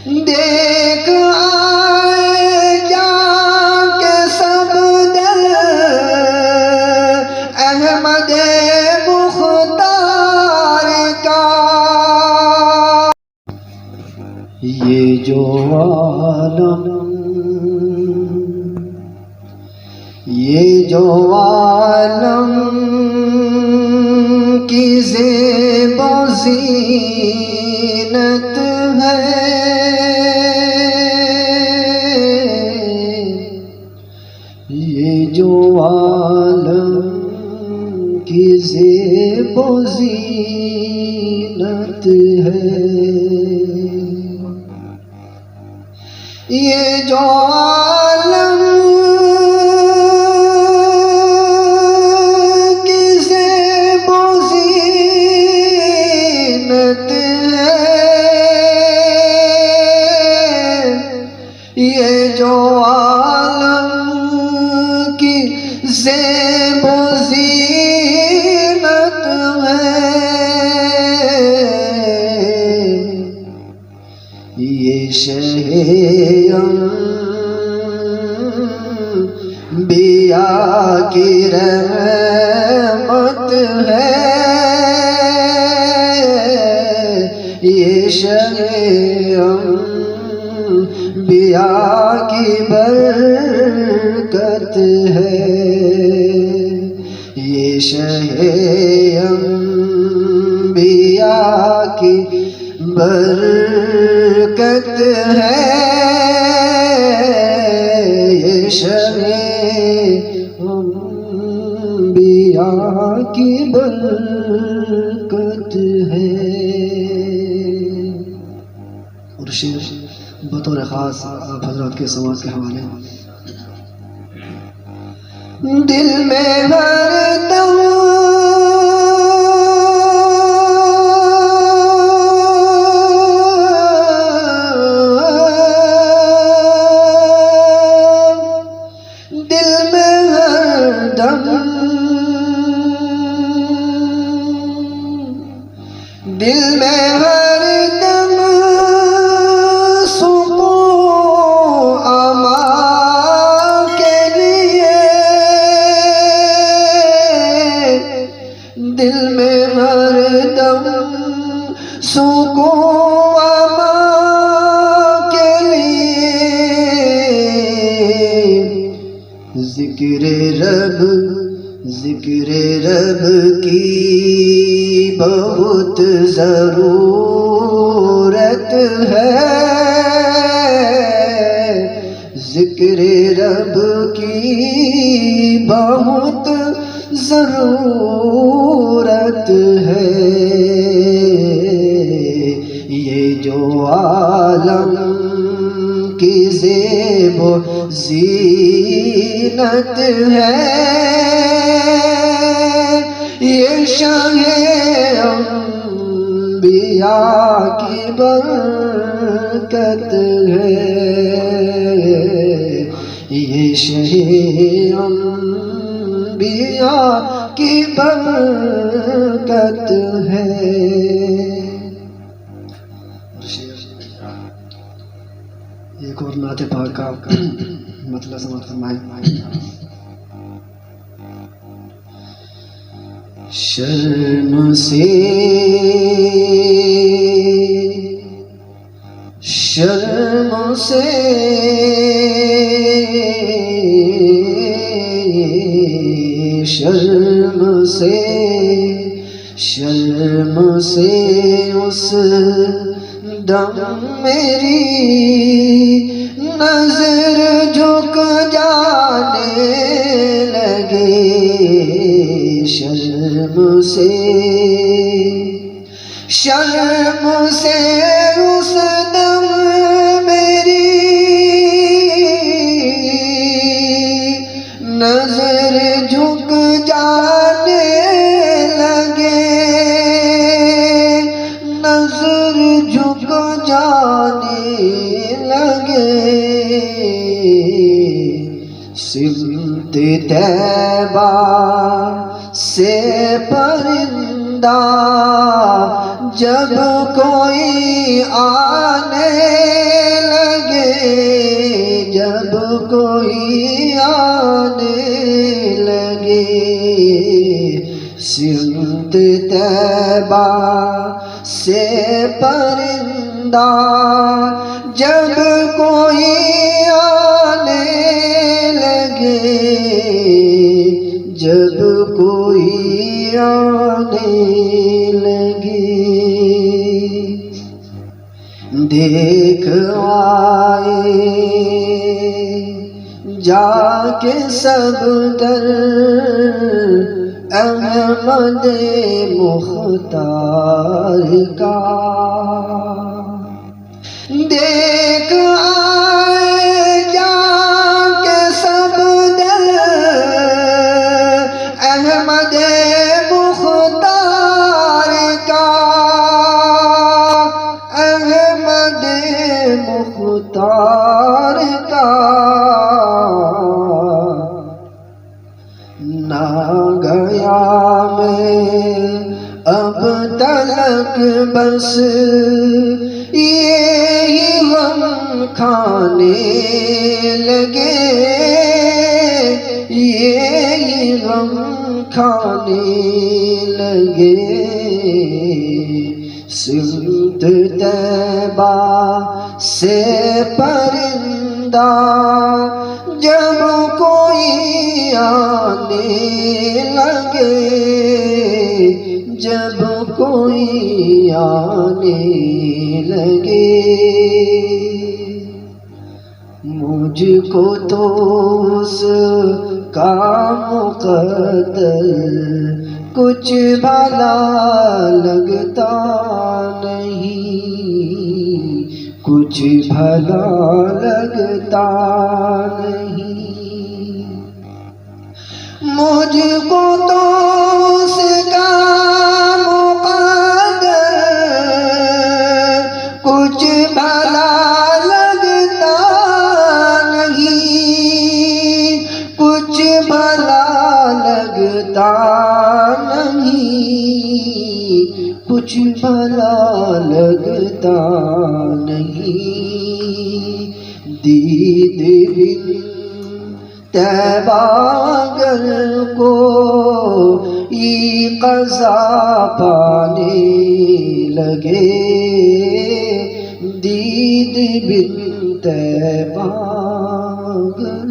دیکھ آئے جا کے سب دل احمد مختار کا۔ یہ جو عالم کی زیب و زینت ہے، یہ جو عالم کی زیب و زینت ہے، یہ جو عالم کی زیب و زینت ہے، یہ جو عالم کی زیب و زینت ہے، یہ شہ انبیاء کی رحمت ہے، یہ شہ انبیاء کی برکت ہے، یہ شہ انبیاء کی برکت ہے، یہ شہ انبیاء کی برکت ہے۔ اور شعر بطور خاص آپ حضرات کے سماعت کے حوالے، دل میں ہردم دل میں ہر دم سکون امان کے لیے، دل میں ہر دم سکون امان کے لیے، ذکر رب کی بہت ضرورت ہے، ذکر رب کی بہت ضرورت ہے، یہ جو عالم کی زیب و زینت ہے، یہ شہ انبیاء کی برکت ہے، یہ شہ انبیاء کی برکت ہے۔ ایک اور نعت پاک کا مطلب سماعت فرمائیں۔ شرم سے اس دم میری نظر جھک جانے لگے، شرم سے اس دم میری نظر جھک جانے لگے، نظر جھک جانے لگے، سمت طیبہ سے پرندہ جب کوئی آنے طیبہ سے پرندہ جب کوئی آنے لگے، جب کوئی آنے لگے، دیکھ آئے جا کے سب در احمد مختار کا، دیکھ آئے جا کے سب در احمد مختار کا، احمد مختار کا، نہ گیا میں اب تلک بس یہی غم کھانے لگے، یہی غم کھانے لگے، سمت طیبہ سے پرندہ جب کوئی آنے لگے، جب کوئی آنے لگے، مجھ کو تو اس کا مقدر کچھ بھلا لگتا نہیں، کچھ بھلا لگتا نہیں، مجھ کو تو اس کا مقدر کچھ بھلا لگتا نہیں، کچھ بھلا لگتا نہیں، کچھ بھلا لگتا نہیں، دید بن طیبہ گر کو یہ قضا پانے لگے، دید بن طیبہ گر